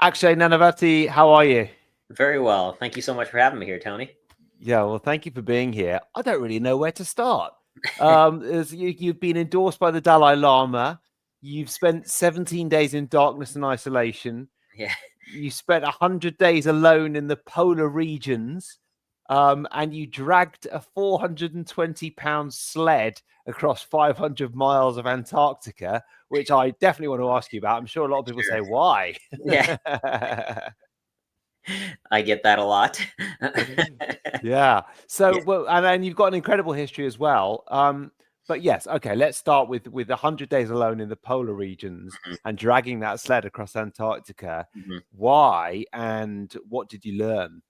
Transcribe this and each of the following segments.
Akshay Nanavati, how are you? Very well. Thank you so much for having me here, Tony. Yeah, well, thank you for being here. I don't really know where to start. You've been endorsed by the Dalai Lama. You've spent 17 days in darkness and isolation. Yeah. You spent 100 days alone in the polar regions. And you dragged a 420-pound sled across 500 miles of Antarctica, which I definitely want to ask you about. I'm sure a lot of people Sure. say, why? Yeah, I get that a lot. Yeah. So, Yeah. well, and then you've got an incredible history as well. But yes, okay, let's start with 100 days alone in the polar regions Mhm, and dragging that sled across Antarctica. mhm. Why and what did you learn?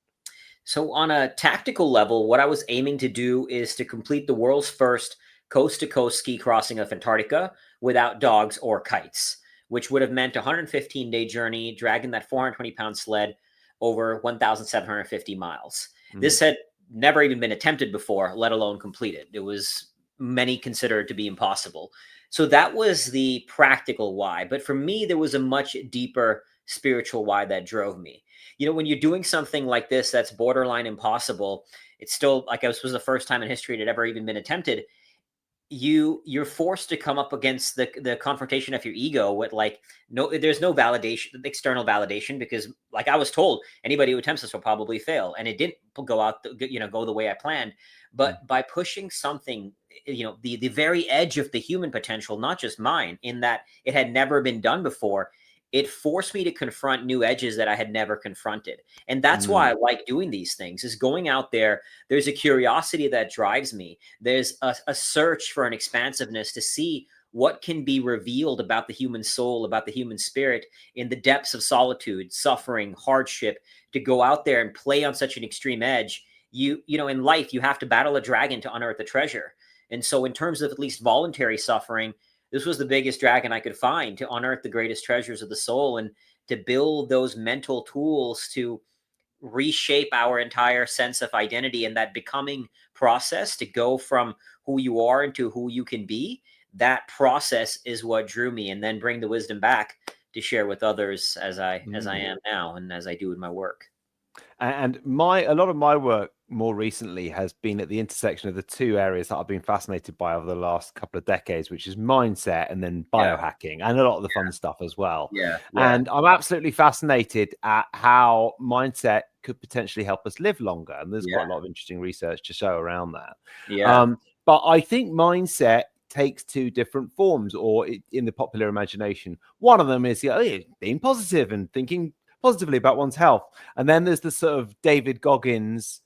So, on a tactical level, what I was aiming to do is to complete the world's first coast to coast ski crossing of Antarctica without dogs or kites, which would have meant a 115-day journey dragging that 420-pound sled over 1,750 miles. Mm, This had never even been attempted before, let alone completed. It was many considered to be impossible. So, that was the practical why. But for me, there was a much deeper spiritual why that drove me. When you're doing something like this that's borderline impossible, it's still like this was the first time in history it had ever even been attempted. You're forced to come up against the confrontation of your ego with like no, there's no validation, external validation, because like I was told anybody who attempts this will probably fail, and it didn't go out go the way I planned. mm, But by pushing something, the very edge of the human potential, not just mine, in that it had never been done before, it forced me to confront new edges that I had never confronted. And that's why I mm, like doing these things, is going out there. There's a curiosity that drives me. There's a search for an expansiveness to see what can be revealed about the human soul, about the human spirit, in the depths of solitude, suffering, hardship. To go out there and play on such an extreme edge, in life you have to battle a dragon to unearth a treasure. And so in terms of at least voluntary suffering, this was the biggest dragon I could find, to unearth the greatest treasures of the soul and to build those mental tools to reshape our entire sense of identity, and that becoming process to go from who you are into who you can be. That process is what drew me, and then bring the wisdom back to share with others as I mm. am now and as I do in my work. And my a lot of my work more recently has been at the intersection of the two areas that I've been fascinated by over the last couple of decades, which is mindset and then Yeah, biohacking, and a lot of the fun stuff as well. yeah, yeah, And I'm absolutely fascinated at how mindset could potentially help us live longer. And there's yeah, quite a lot of interesting research to show around that. yeah. But I think mindset takes two different forms, or in the popular imagination, one of them is being positive and thinking positively about one's health. And then there's the sort of David Goggins,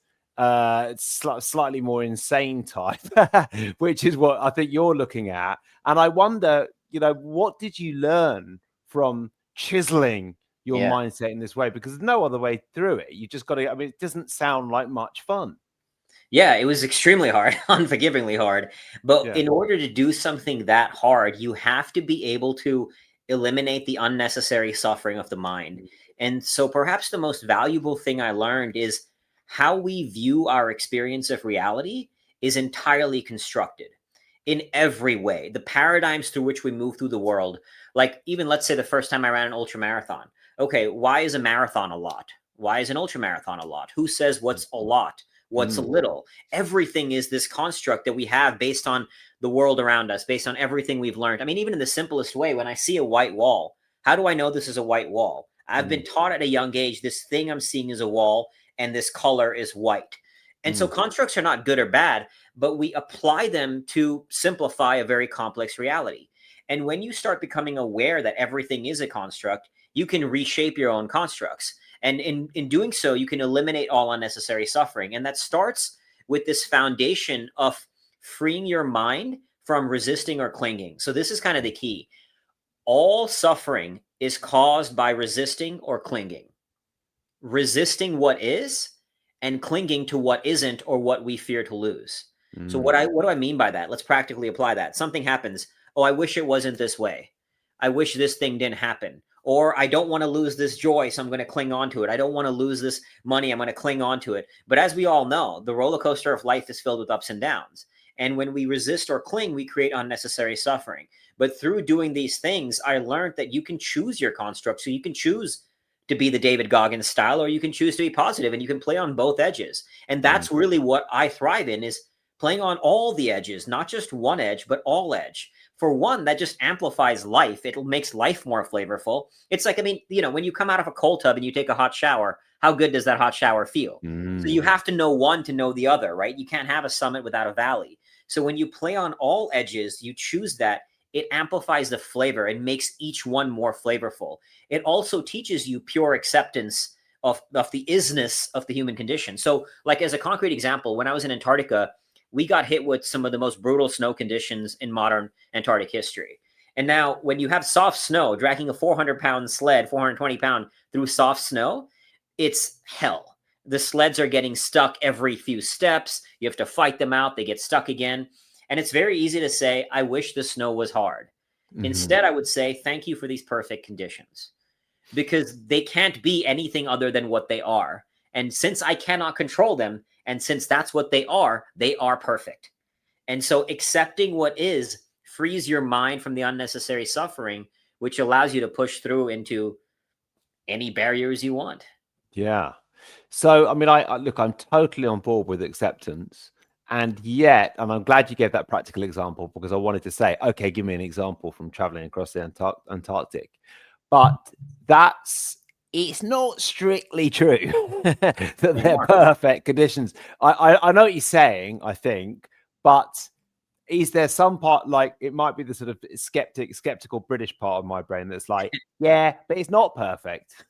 slightly more insane type, which is what I think you're looking at. And I wonder, what did you learn from chiseling your Yeah. mindset in this way? Because there's no other way through it. You just got to, I mean, it doesn't sound like much fun. Yeah, it was extremely hard, unforgivingly hard. But Yeah. in order to do something that hard, you have to be able to eliminate the unnecessary suffering of the mind. And so perhaps the most valuable thing I learned is how we view our experience of reality is entirely constructed in every way. The paradigms through which we move through the world, like even let's say the first time I ran an ultra marathon. Okay, why is a marathon a lot? Why is an ultra marathon a lot? Who says what's a lot? What's a Mm, little? Everything is this construct that we have based on the world around us, based on everything we've learned. I mean, even in the simplest way, when I see a white wall, how do I know this is a white wall? I've been mm, taught at a young age this thing I'm seeing is a wall, and this color is white. And so mm, constructs are not good or bad, but we apply them to simplify a very complex reality. And when you start becoming aware that everything is a construct, you can reshape your own constructs. And in doing so, you can eliminate all unnecessary suffering. And that starts with this foundation of freeing your mind from resisting or clinging. So, this is kind of the key. All suffering is caused by resisting or clinging, resisting what is and clinging to what isn't or what we fear to lose. So mm, what do I mean by that? Let's practically apply that. Something happens. Oh, I wish it wasn't this way. I wish this thing didn't happen. Or I don't want to lose this joy, so I'm going to cling on to it. I don't want to lose this money, I'm going to cling on to it. But as we all know, the roller coaster of life is filled with ups and downs. And when we resist or cling, we create unnecessary suffering. But through doing these things, I learned that you can choose your construct. So you can choose to be the David Goggins style, or you can choose to be positive, and you can play on both edges. And that's really what I thrive in, is playing on all the edges, not just one edge, but all edge. For one, that just amplifies life. It makes life more flavorful. It's like, I mean, you know, when you come out of a cold tub and you take a hot shower, how good does that hot shower feel? So you have to know one to know the other, right? You can't have a summit without a valley. So when you play on all edges, you choose that, it amplifies the flavor and makes each one more flavorful. It also teaches you pure acceptance of the isness of the human condition. So like, as a concrete example, when I was in Antarctica, we got hit with some of the most brutal snow conditions in modern Antarctic history. And now when you have soft snow, dragging a 400-pound sled, 420-pound through soft snow, it's hell. The sleds are getting stuck every few steps. You have to fight them out. They get stuck again. And it's very easy to say, I wish the snow was hard. Instead, I would say, thank you for these perfect conditions, because they can't be anything other than what they are. And since I cannot control them, and since that's what they are perfect. And so accepting what is frees your mind from the unnecessary suffering, which allows you to push through into any barriers you want. Yeah. So, I mean, I look, I'm totally on board with acceptance. And yet, and I'm glad you gave that practical example, because I wanted to say, okay, give me an example from traveling across the Antarctic. But it's not strictly true that they're perfect conditions. I know what you're saying, I think, but is there some part, like, it might be the sort of skeptical British part of my brain that's like, yeah, but it's not perfect.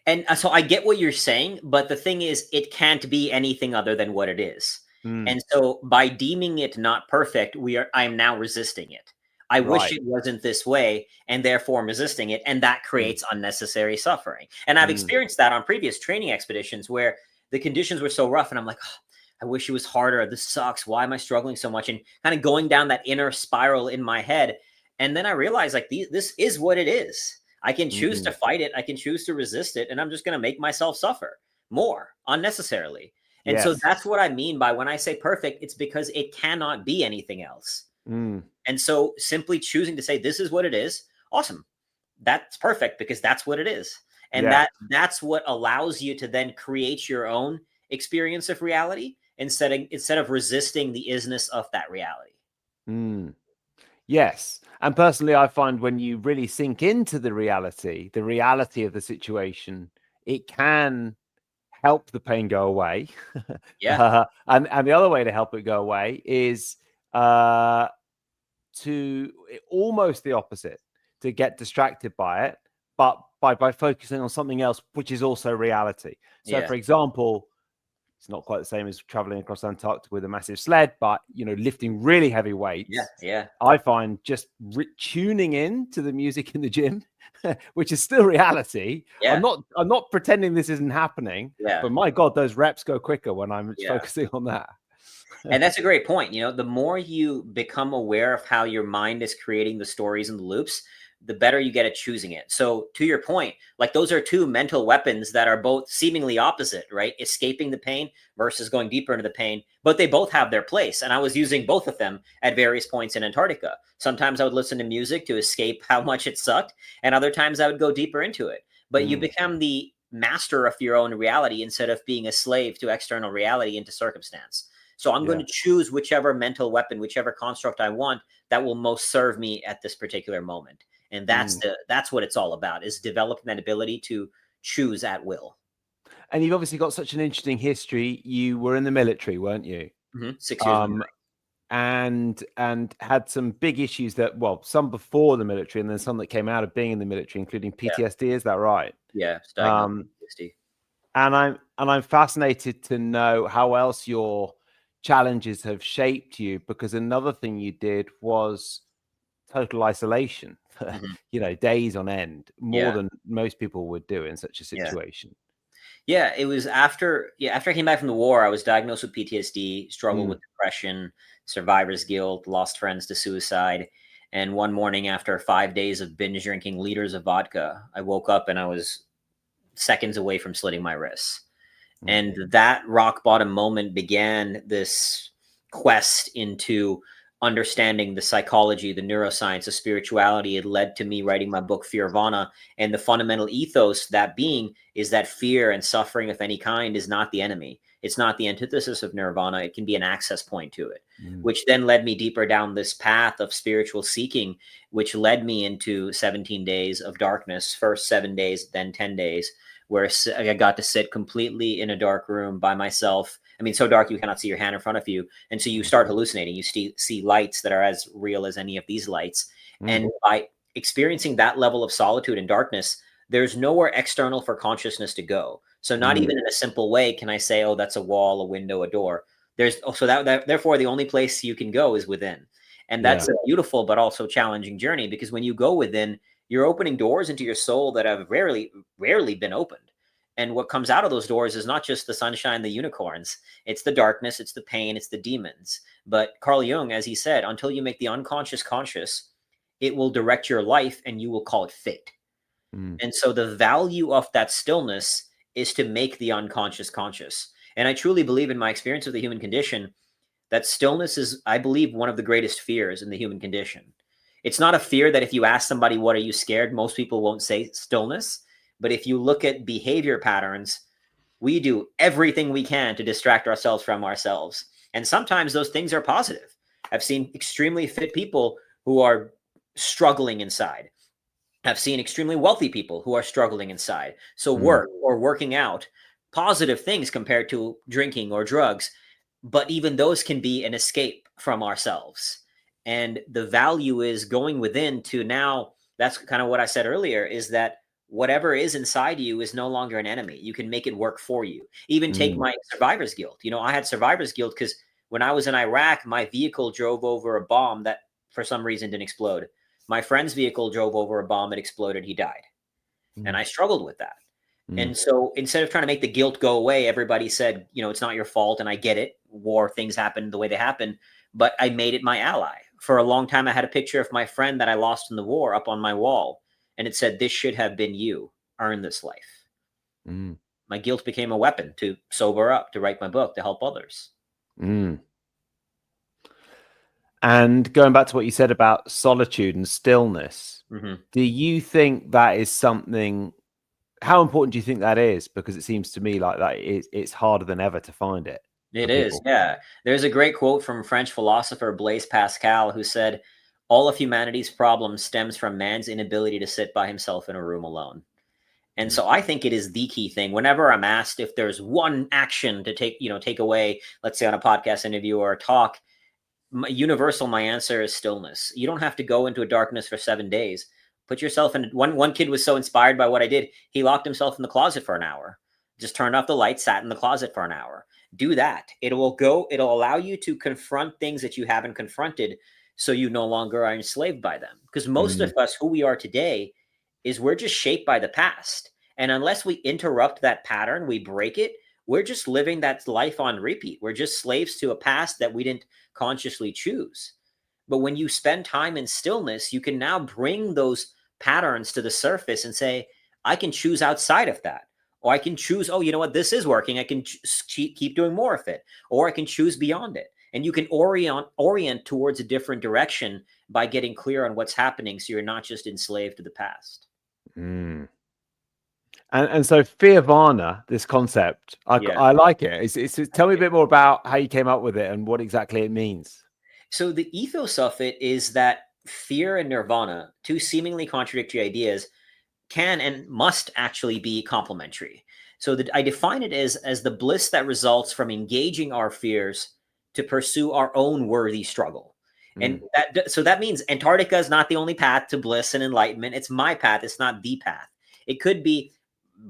And so I get what you're saying, but the thing is, it can't be anything other than what it is. And so by deeming it not perfect, I am now resisting it. I wish it wasn't this way, and therefore I'm resisting it. And that creates unnecessary suffering. And I've experienced that on previous training expeditions where the conditions were so rough. And I'm like, oh, I wish it was harder. This sucks. Why am I struggling so much? And kind of going down that inner spiral in my head. And then I realized, like, this is what it is. I can choose to fight it. I can choose to resist it. And I'm just going to make myself suffer more unnecessarily. And so that's what I mean by when I say perfect, it's because it cannot be anything else. And so simply choosing to say, this is what it is. Awesome. That's perfect, because that's what it is. And that's what allows you to then create your own experience of reality instead of resisting the isness of that reality. Yes. And personally, I find when you really sink into the reality of the situation, it can help the pain go away. And the other way to help it go away is to almost the opposite, to get distracted by it, but by focusing on something else, which is also reality. So, for example, it's not quite the same as traveling across Antarctica with a massive sled, but, you know, lifting really heavy weights. I find just tuning in to the music in the gym, which is still reality. I'm not pretending this isn't happening, but my God, those reps go quicker when I'm focusing on that. And that's a great point. You know, the more you become aware of how your mind is creating the stories and the loops, the better you get at choosing it. So to your point, like, those are two mental weapons that are both seemingly opposite, right? Escaping the pain versus going deeper into the pain, but they both have their place. And I was using both of them at various points in Antarctica. Sometimes I would listen to music to escape how much it sucked, and other times I would go deeper into it. But you become the master of your own reality instead of being a slave to external reality and to circumstance. So I'm going to choose whichever mental weapon, whichever construct I want that will most serve me at this particular moment. And that's what it's all about, is developing that ability to choose at will. And you've obviously got such an interesting history. You were in the military, weren't you? 6 years. And had some big issues some before the military, and then some that came out of being in the military, including PTSD. Is that right? Yeah. PTSD. And I'm fascinated to know how else your challenges have shaped you, because another thing you did was total isolation for days on end, more than most people would do in such a situation. It was after I came back from the war. I was diagnosed with PTSD, struggled with depression, survivor's guilt, lost friends to suicide. And one morning, after 5 days of binge drinking liters of vodka, I woke up and I was seconds away from slitting my wrists. And that rock bottom moment began this quest into understanding the psychology, the neuroscience, the spirituality, it led to me writing my book, Fearvana. And the fundamental ethos, that being, is that fear and suffering of any kind is not the enemy. It's not the antithesis of nirvana. It can be an access point to it, which then led me deeper down this path of spiritual seeking, which led me into 17 days of darkness, first 7 days, then 10 days, where I got to sit completely in a dark room by myself. I mean, so dark you cannot see your hand in front of you. And so you start hallucinating. You see lights that are as real as any of these lights. And by experiencing that level of solitude and darkness, there's nowhere external for consciousness to go. So not even in a simple way can I say, oh, that's a wall, a window, a door. Therefore, the only place you can go is within. And that's a beautiful but also challenging journey, because when you go within, you're opening doors into your soul that have rarely been opened. And what comes out of those doors is not just the sunshine, the unicorns. It's the darkness, it's the pain, it's the demons. But Carl Jung, as he said, until you make the unconscious conscious, it will direct your life and you will call it fate. And so the value of that stillness is to make the unconscious conscious. And I truly believe, in my experience of the human condition, that stillness is, I believe, one of the greatest fears in the human condition. It's not a fear that if you ask somebody, what are you scared? Most people won't say stillness. But if you look at behavior patterns, we do everything we can to distract ourselves from ourselves. And sometimes those things are positive. I've seen extremely fit people who are struggling inside. I've seen extremely wealthy people who are struggling inside. So work or working out, positive things compared to drinking or drugs. But even those can be an escape from ourselves. And the value is going within to now, that's kind of what I said earlier, is that whatever is inside you is no longer an enemy. You can make it work for you. Even take my survivor's guilt. You know, I had survivor's guilt because when I was in Iraq, my vehicle drove over a bomb that for some reason didn't explode. My friend's vehicle drove over a bomb, it exploded, he died. And I struggled with that. And so instead of trying to make the guilt go away, everybody said, you know, it's not your fault. And I get it. War, things happen the way they happen. But I made it my ally. For a long time, I had a picture of my friend that I lost in the war up on my wall. And it said, this should have been you. Earn this life. My guilt became a weapon to sober up, to write my book, to help others. And going back to what you said about solitude and stillness, do you think that is something, how important do you think that is? Because it seems to me like that it's harder than ever to find it. It is, yeah. There's a great quote from French philosopher Blaise Pascal, who said, all of humanity's problems stems from man's inability to sit by himself in a room alone. And so I think it is the key thing. Whenever I'm asked if there's one action to take away, let's say on a podcast interview or a talk, my answer is stillness. You don't have to go into a darkness for 7 days. Put yourself in. One kid was so inspired by what I did, he locked himself in the closet for an hour, just turned off the lights, sat in the closet for an hour. Do that. It'll allow you to confront things that you haven't confronted, so you no longer are enslaved by them. Because most of us, who we are today, is we're just shaped by the past. And unless we interrupt that pattern, we break it, we're just living that life on repeat. We're just slaves to a past that we didn't consciously choose. But when you spend time in stillness, you can now bring those patterns to the surface and say, I can choose outside of that. Or I can choose, oh, you know what, this is working. I can keep doing more of it. Or I can choose beyond it. And you can orient towards a different direction by getting clear on what's happening, so you're not just enslaved to the past. And so Fearvana, this concept, I like it. Tell me a bit more about how you came up with it and what exactly it means. So the ethos of it is that fear and nirvana, two seemingly contradictory ideas, can and must actually be complementary. So I define it as the bliss that results from engaging our fears to pursue our own worthy struggle. And that means Antarctica is not the only path to bliss and enlightenment. It's my path. It's not the path. It could be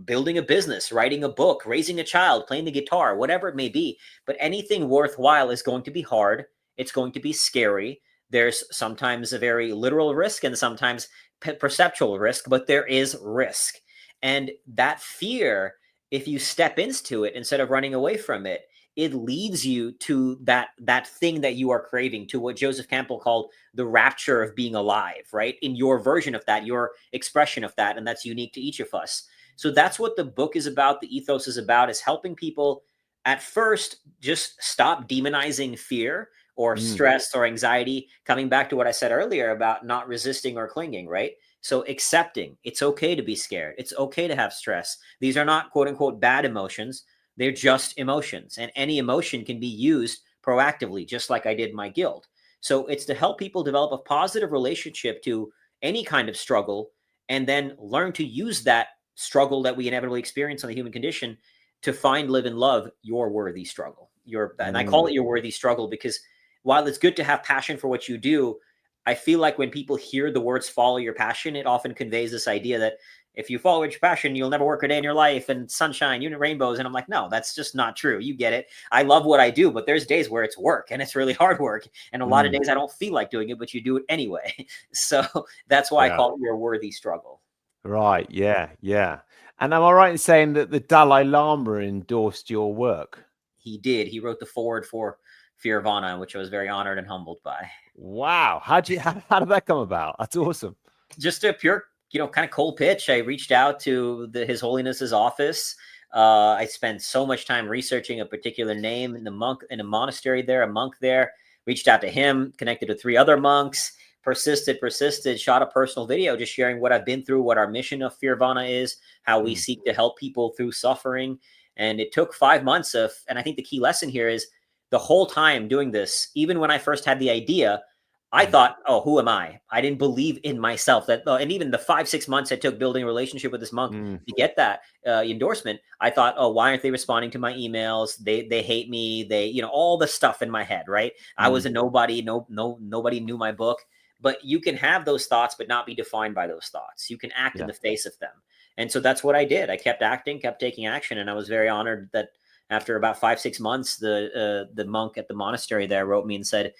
building a business, writing a book, raising a child, playing the guitar, whatever it may be. But anything worthwhile is going to be hard. It's going to be scary. There's sometimes a very literal risk and sometimes perceptual risk, but there is risk. And that fear, if you step into it instead of running away from it, it leads you to that thing that you are craving, to what Joseph Campbell called the rapture of being alive, right? In your version of that, your expression of that, and that's unique to each of us. So that's what the book is about. The ethos is about, is helping people at first just stop demonizing fear or stress or anxiety, coming back to what I said earlier about not resisting or clinging, right? So accepting, it's okay to be scared. It's okay to have stress. These are not quote unquote bad emotions. They're just emotions, and any emotion can be used proactively, just like I did my guilt. So it's to help people develop a positive relationship to any kind of struggle, and then learn to use that struggle that we inevitably experience on the human condition to find, live, and love your worthy struggle. And I call it your worthy struggle because while it's good to have passion for what you do, I feel like when people hear the words follow your passion, it often conveys this idea that if you follow your passion, you'll never work a day in your life and sunshine, rainbows. And I'm like, no, that's just not true. You get it. I love what I do, but there's days where it's work and it's really hard work. And a lot of days I don't feel like doing it, but you do it anyway. So that's why I call it your worthy struggle. Right. Yeah. Yeah. And am I right in saying that the Dalai Lama endorsed your work? He did. He wrote the foreword for Fearvana, which I was very honored and humbled by. Wow. How did that come about? That's awesome. Just a pure, kind of cold pitch. I reached out to His Holiness's office. I spent so much time researching a particular name in a monastery there, a monk there. Reached out to him, connected with 3 other monks, persisted, shot a personal video just sharing what I've been through, what our mission of Fearvana is, how we seek to help people through suffering. And it took 5 months and I think the key lesson here is the whole time doing this, even when I first had the idea, I thought, oh, who am I? I didn't believe in myself. And even the 5-6 months it took building a relationship with this monk to get that endorsement, I thought, oh, why aren't they responding to my emails? They hate me. They, all the stuff in my head, right? I was a nobody. Nobody knew my book. But you can have those thoughts, but not be defined by those thoughts. You can act in the face of them. And so that's what I did. I kept acting, kept taking action. And I was very honored that after about 5-6 months, the monk at the monastery there wrote me and said,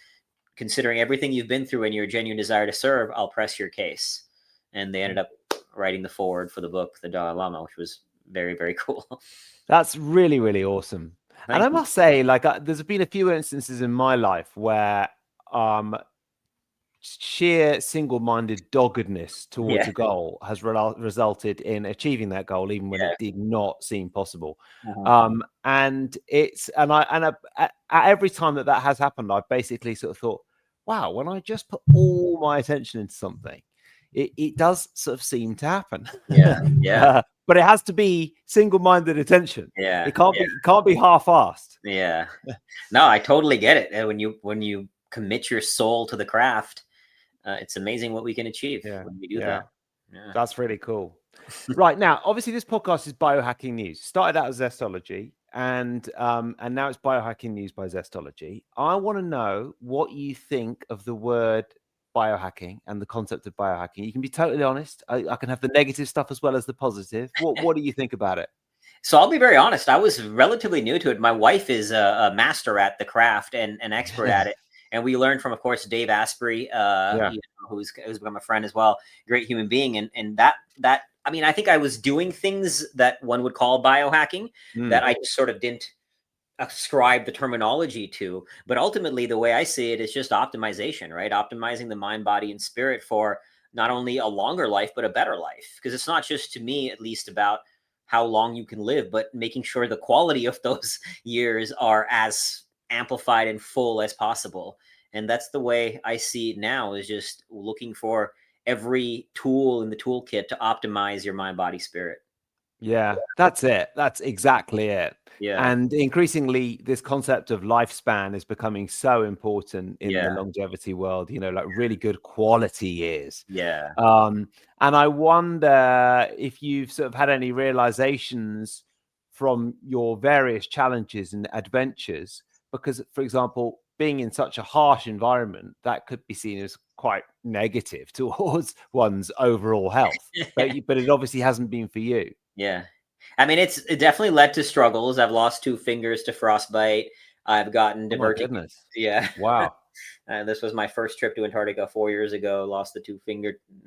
considering everything you've been through and your genuine desire to serve, I'll press your case. And they ended up writing the foreword for the book, The Dalai Lama, which was very, very cool. That's really, really awesome. And I must say, like, there's been a few instances in my life where sheer single-minded doggedness towards a goal has resulted in achieving that goal, even when it did not seem possible. And at every time that has happened, I've basically sort of thought, wow, when I just put all my attention into something, it does sort of seem to happen. But it has to be single-minded attention. It can't be half-assed. No, I totally get it. And when you commit your soul to the craft, it's amazing what we can achieve when we do that. That's really cool. Right, now, obviously, this podcast is biohacking news. It started out as Zestology, and now it's biohacking news by Zestology. I want to know what you think of the word biohacking and the concept of biohacking. You can be totally honest. I can have the negative stuff as well as the positive. What do you think about it? So I'll be very honest. I was relatively new to it. My wife is a master at the craft and an expert at it. And we learned from, of course, Dave Asprey, who's become a friend as well. Great human being. And that I mean, I think I was doing things that one would call biohacking that I just sort of didn't ascribe the terminology to. But ultimately, the way I see it is just optimization, right? Optimizing the mind, body, and spirit for not only a longer life, but a better life. Because it's not just, to me, at least, about how long you can live, but making sure the quality of those years are as amplified and full as possible. And that's the way I see it now, is just looking for every tool in the toolkit to optimize your mind, body, spirit. Yeah, that's it. That's exactly it. Yeah. And increasingly, this concept of lifespan is becoming so important in the longevity world, like really good quality years. Yeah. And I wonder if you've sort of had any realizations from your various challenges and adventures, because, for example, being in such a harsh environment, that could be seen as quite negative towards one's overall health. But it obviously hasn't been for you. Yeah. I mean, it definitely led to struggles. I've lost 2 fingers to frostbite. I've gotten diverticulitis. Oh my goodness. Yeah. Wow. This was my first trip to Antarctica 4 years ago. Lost the 2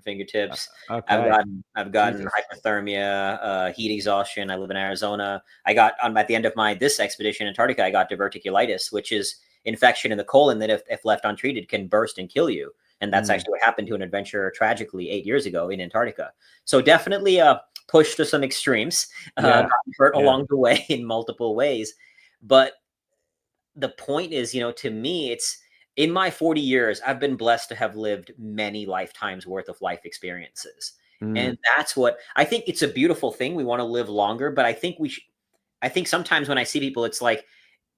fingertips. Okay. I've gotten Jesus. hypothermia, heat exhaustion. I live in Arizona. I got at the end of this expedition, Antarctica, I got diverticulitis, which is infection in the colon that if left untreated can burst and kill you. And that's actually what happened to an adventurer tragically 8 years ago in Antarctica. So definitely pushed to some extremes, got hurt along the way in multiple ways. But the point is, to me, it's in my 40 years, I've been blessed to have lived many lifetimes worth of life experiences. And that's what I think. It's a beautiful thing. We want to live longer, but I think I think sometimes when I see people, it's like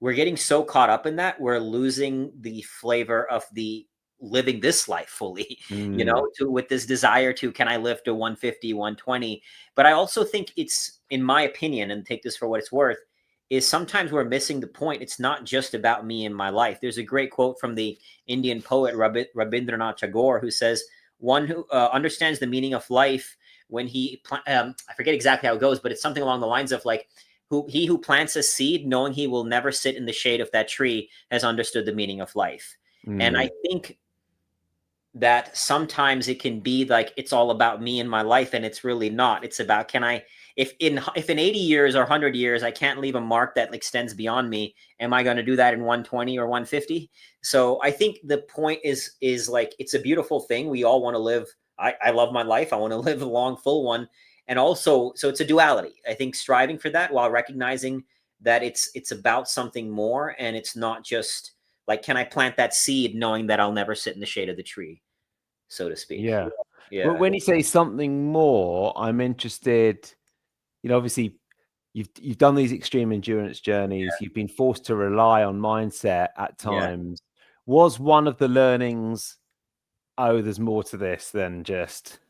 we're getting so caught up in that we're losing the flavor of the living this life fully, with this desire to, can I live to 150, 120? But I also think it's, in my opinion, and take this for what it's worth, is sometimes we're missing the point. It's not just about me and my life. There's a great quote from the Indian poet Rabindranath Tagore, who says, one who understands the meaning of life when I forget exactly how it goes, but it's something along the lines of like, he who plants a seed knowing he will never sit in the shade of that tree has understood the meaning of life. And I think that sometimes it can be like it's all about me and my life, and it's really not. It's about, if in 80 years or 100 years I can't leave a mark that extends beyond me, am I going to do that in 120 or 150? So I think the point is like, it's a beautiful thing. We all want to live. I love my life. I want to live a long, full one. And also, so it's a duality. I think striving for that while recognizing that it's about something more, and it's not just like, can I plant that seed knowing that I'll never sit in the shade of the tree, so to speak. Yeah. But Yeah. when you say something more, I'm interested, obviously you've done these extreme endurance journeys, you've been forced to rely on mindset at times. Was one of the learnings, oh, there's more to this than just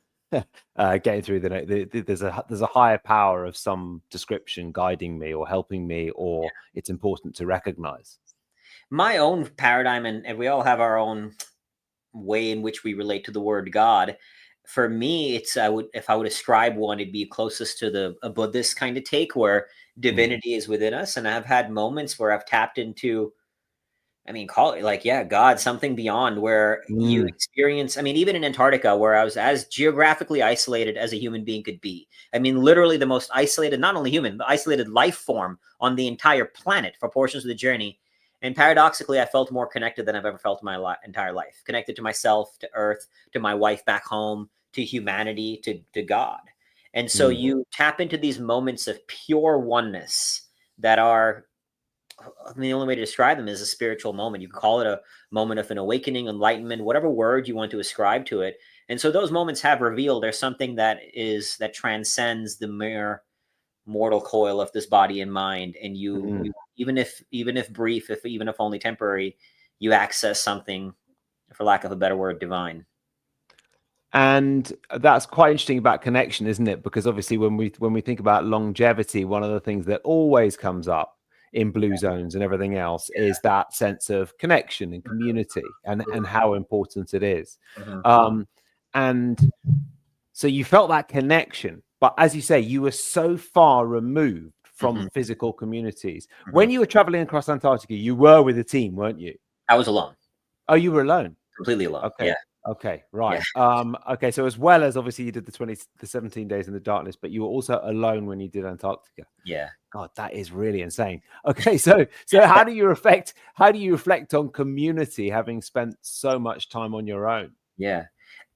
getting through there's a higher power of some description guiding me or helping me, or it's important to recognize? My own paradigm, and we all have our own way in which we relate to the word God. For me, if I would ascribe one, it'd be closest to a Buddhist kind of take, where divinity is within us. And I've had moments where I've tapped into, call it like, God, something beyond, where you experience, even in Antarctica, where I was as geographically isolated as a human being could be. Literally the most isolated, not only human, but isolated life form on the entire planet for portions of the journey. And paradoxically, I felt more connected than I've ever felt in my entire life. Connected to myself, to Earth, to my wife back home, to humanity, to God. And so you tap into these moments of pure oneness that are, the only way to describe them is a spiritual moment. You can call it a moment of an awakening, enlightenment, whatever word you want to ascribe to it. And so those moments have revealed there's something that transcends the mere mortal coil of this body and mind. And you even if brief, even if only temporary, you access something, for lack of a better word, divine. And that's quite interesting about connection, isn't it? Because obviously when we think about longevity, one of the things that always comes up in blue zones and everything else is that sense of connection and community, and how important it is. And so you felt that connection, but as you say, you were so far removed from physical communities. When you were traveling across Antarctica, you were with a team, weren't you? I was alone. Oh, you were alone? Completely alone. Okay. Yeah. Okay, right. Okay, so as well as obviously you did the 17 days in the darkness, but you were also alone when you did Antarctica. Yeah. God, that is really insane. Okay, so how do you reflect on community, having spent so much time on your own? Yeah.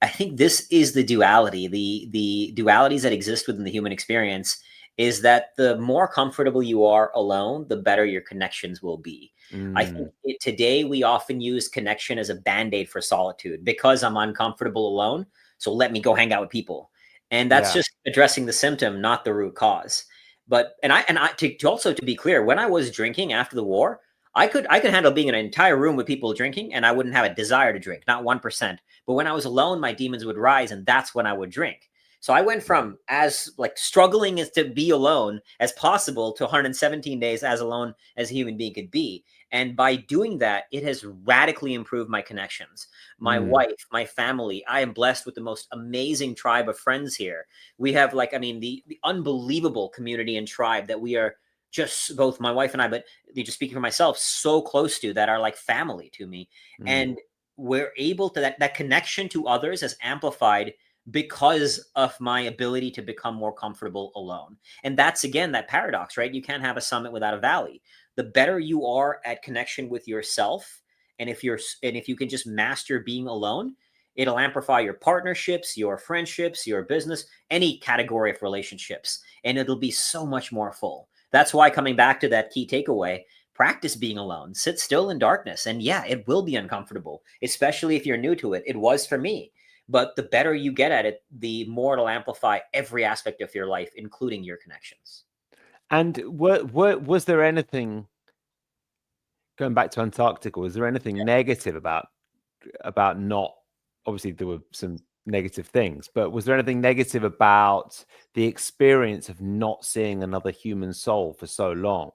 I think this is the duality. The dualities that exist within the human experience is that the more comfortable you are alone, the better your connections will be. I think today we often use connection as a band-aid for solitude, because I'm uncomfortable alone, so let me go hang out with people. And that's just addressing the symptom, not the root cause. But to be clear, when I was drinking after the war, I could handle being in an entire room with people drinking, and I wouldn't have a desire to drink, not 1%. But when I was alone, my demons would rise, and that's when I would drink. So I went from as like struggling as to be alone as possible to 117 days as alone as a human being could be. And by doing that, it has radically improved my connections, my wife, my family. I am blessed with the most amazing tribe of friends here. We have the unbelievable community and tribe that we are, just both my wife and I, but just speaking for myself, so close to, that are like family to me. And we're able to, that connection to others has amplified because of my ability to become more comfortable alone. And that's, again, that paradox, right? You can't have a summit without a valley. The better you are at connection with yourself, and if you can just master being alone, it'll amplify your partnerships, your friendships, your business, any category of relationships, and it'll be so much more full. That's why, coming back to that key takeaway, practice being alone. Sit still in darkness. And yeah, it will be uncomfortable, especially if you're new to it. It was for me. But the better you get at it, the more it'll amplify every aspect of your life, including your connections. And was there anything, going back to Antarctica, was there anything negative about not, obviously there were some negative things, but was there anything negative about the experience of not seeing another human soul for so long?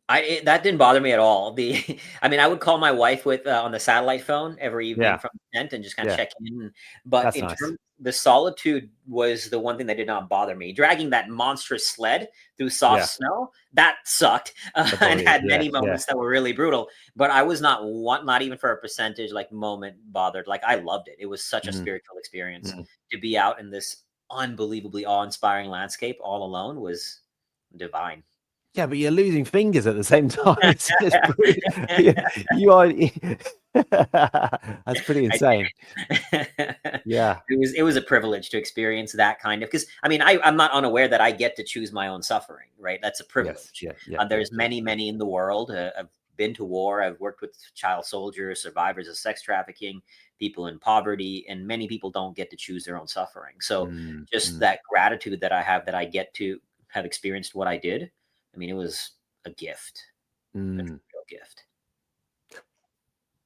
That didn't bother me at all. I mean, I would call my wife with on the satellite phone every evening Yeah, from the tent and just kind of yeah, check in. But that's in nice. terms, the solitude was the one thing that did not bother me. Dragging that monstrous sled through soft Yeah, snow, that sucked, and laborious. had Yeah, many yeah. moments that were really brutal. But I was not even for a percentage like moment bothered. Like I loved it. It was such a Mm, spiritual experience mm. to be out in this unbelievably awe-inspiring landscape all alone was divine. Yeah, but you're losing fingers at the same time. It's pretty, yeah, you are. That's pretty I insane. did. Yeah. It was a privilege to experience that kind of, because I mean I'm not unaware that I get to choose my own suffering, right? That's a Yes. privilege. Yeah. Yeah. Yeah. There's many in the world. I've been to war. I've worked with child soldiers, survivors of sex trafficking, people in poverty, and many people don't get to choose their own suffering. So Mm, just mm, that gratitude that I have that I get to have experienced what I did. I mean, it was a gift, a mm. real gift.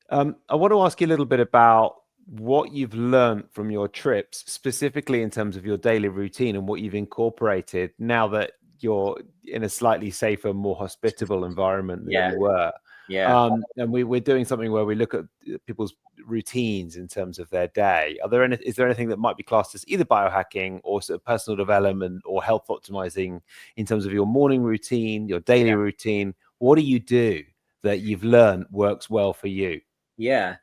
I want to ask you a little bit about what you've learned from your trips, specifically in terms of your daily routine and what you've incorporated now that you're in a slightly safer, more hospitable environment than Yeah, you were. yeah. And we're doing something where we look at people's routines in terms of their day. Is there anything that might be classed as either biohacking or sort of personal development or health optimizing in terms of your morning routine, your daily routine? What do you do that you've learned works well for you? Yeah.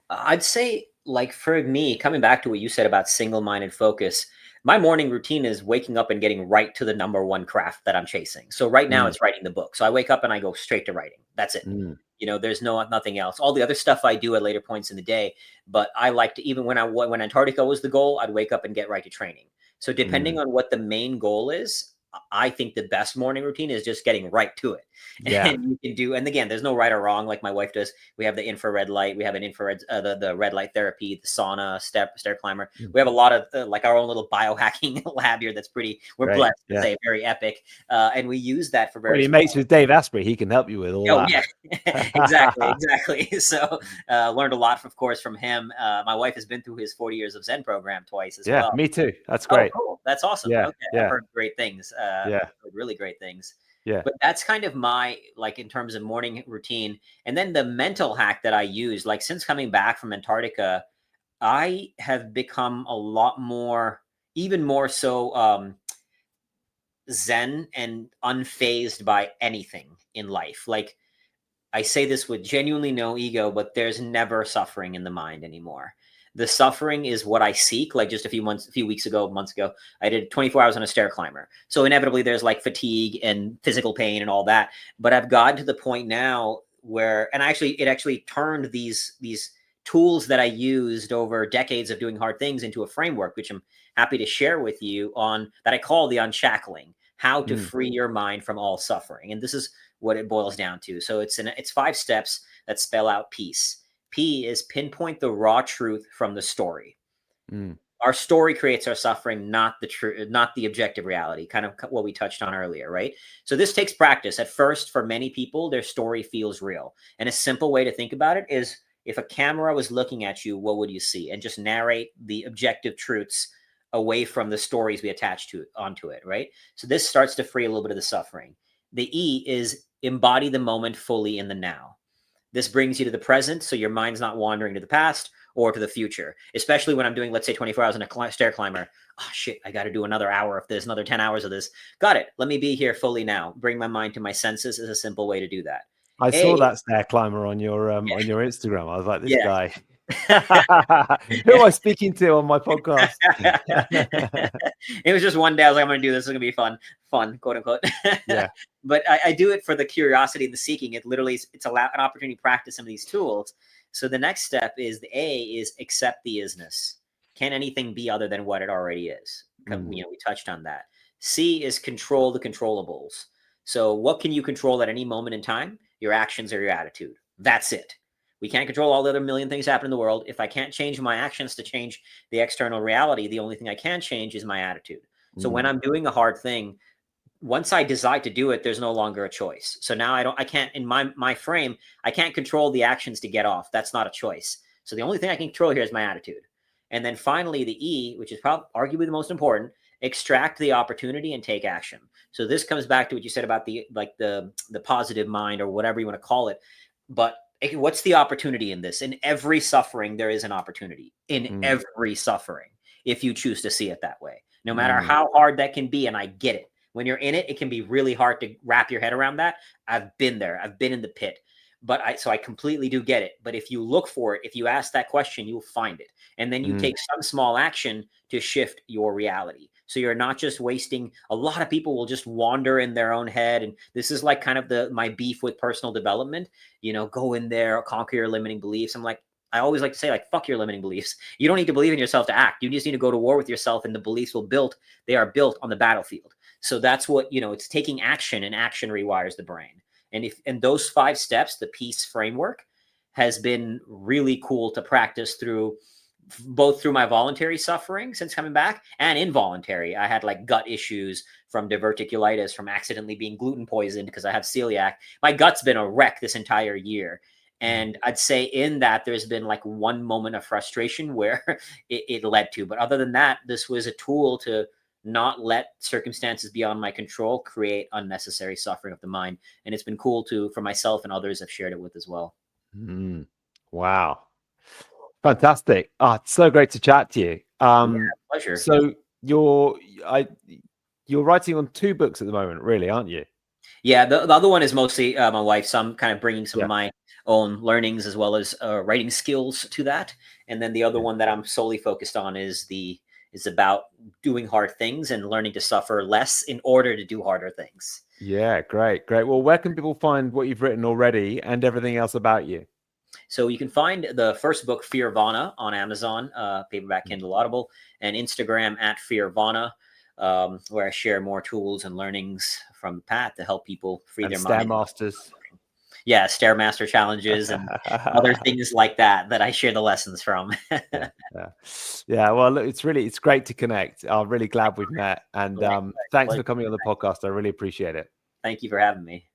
I'd say, like, for me, coming back to what you said about single-minded focus, my morning routine is waking up and getting right to the number one craft that I'm chasing. So right now Mm, it's writing the book. So I wake up and I go straight to writing. That's it. mm, There's nothing else. All the other stuff I do at later points in the day, but I like to, even when Antarctica was the goal, I'd wake up and get right to training. So mm. depending on what the main goal is, I think the best morning routine is just getting right to it. Yeah, And you can do, and again, there's no right or wrong like my wife does. We have the infrared light, we have an infrared, the red light therapy, the sauna, stair climber. mm, We have a lot of like our own little biohacking lab here that's we're great. blessed to Yeah. say very epic. And we use that for Well, various. your mates with Dave Asprey, he can help you with all Oh yeah, exactly, that. exactly. So learned a lot, of course, from him. My wife has been through his 40 years of Zen program twice as Yeah, well. me too. That's Oh, great. cool. That's awesome. Yeah, Okay, I've yeah, heard great things. yeah, Heard really great things. yeah. But that's kind of my, like, in terms of morning routine. And then the mental hack that I use, like since coming back from Antarctica, I have become a lot more, even more so, zen and unfazed by anything in life. Like, I say this with genuinely no ego, but there's never suffering in the mind anymore. The suffering is what I seek. Like just a few months ago, I did 24 hours on a stair climber. So inevitably there's like fatigue and physical pain and all that. But I've gotten to the point now where, and it actually turned these tools that I used over decades of doing hard things into a framework, which I'm happy to share with you on, that I call the unshackling, how to Mm, free your mind from all suffering. And this is what it boils down to. So it's 5 steps that spell out peace. P is pinpoint the raw truth from the story. mm, Our story creates our suffering, not the true, not the objective reality, kind of what we touched on earlier, right? So this takes practice. At first, for many people, their story feels real. And a simple way to think about it is, if a camera was looking at you, what would you see? And just narrate the objective truths away from the stories we attach to onto it, right? So this starts to free a little bit of the suffering. The E is embody the moment fully in the now. This brings you to the present, so your mind's not wandering to the past or to the future, especially when I'm doing, let's say, 24 hours on a stair climber. Oh, shit, I got to do another hour of this, another 10 hours of this. Got it. Let me be here fully now. Bring my mind to my senses is a simple way to do that. I saw A, that stair climber on your Instagram. I was like, this yeah. guy. Who am I speaking to on my podcast? It was just one day I was like, I'm going to do this. It's going to be fun, quote unquote. Yeah. But I do it for the curiosity and the seeking. It literally it's an opportunity to practice some of these tools. So the next step is the A is accept the isness. Can anything be other than what it already is? Mm, We touched on that. C is control the controllables. So what can you control at any moment in time? your actions, or your attitude. That's it. We can't control all the other million things happen in the world. If I can't change my actions to change the external reality, the only thing I can change is my attitude. So when I'm doing a hard thing, once I decide to do it, there's no longer a choice. So now I can't, in my frame, I can't control the actions to get off. That's not a choice. So the only thing I can control here is my attitude. And then finally, the E, which is probably arguably the most important, extract the opportunity and take action. So this comes back to what you said about the positive mind, or whatever you want to call it. But what's the opportunity in this? In every suffering, there is an opportunity. In every suffering, if you choose to see it that way, no matter how hard that can be. And I get it. When you're in it, it can be really hard to wrap your head around that. I've been there. I've been in the pit. So I completely do get it. But if you look for it, if you ask that question, you'll find it. And then you take some small action to shift your reality. So you're not just wasting. A lot of people will just wander in their own head. And this is like kind of my beef with personal development, go in there, conquer your limiting beliefs. I always like to say, fuck your limiting beliefs. You don't need to believe in yourself to act. You just need to go to war with yourself, and the beliefs they are built on the battlefield. So that's what, it's taking action, and action rewires the brain. And those 5 steps, the peace framework, has been really cool to practice both through my voluntary suffering since coming back, and involuntary. I had gut issues from diverticulitis, from accidentally being gluten poisoned because I have celiac. My gut's been a wreck this entire year. And I'd say in that there's been one moment of frustration where it led to. But other than that, this was a tool to not let circumstances beyond my control create unnecessary suffering of the mind. And it's been cool for myself and others I've shared it with as well. Wow. Fantastic. It's so great to chat to you. Pleasure. So you're writing on 2 books at the moment, really, aren't you? Yeah, the other one is mostly my wife. So I'm kind of bringing some of my own learnings as well as writing skills to that. And then the other one that I'm solely focused on is about doing hard things and learning to suffer less in order to do harder things. Yeah, great. Well, where can people find what you've written already and everything else about you? So you can find the first book, Fearvana, on Amazon, paperback, Kindle, Audible, and Instagram at Fearvana, where I share more tools and learnings from the path to help people free their mind. Stairmasters. Yeah, Stairmaster challenges and other things like that I share the lessons from. Yeah. Well, look, it's great to connect. I'm really glad we've met. And thanks for coming on the podcast. I really appreciate it. Thank you for having me.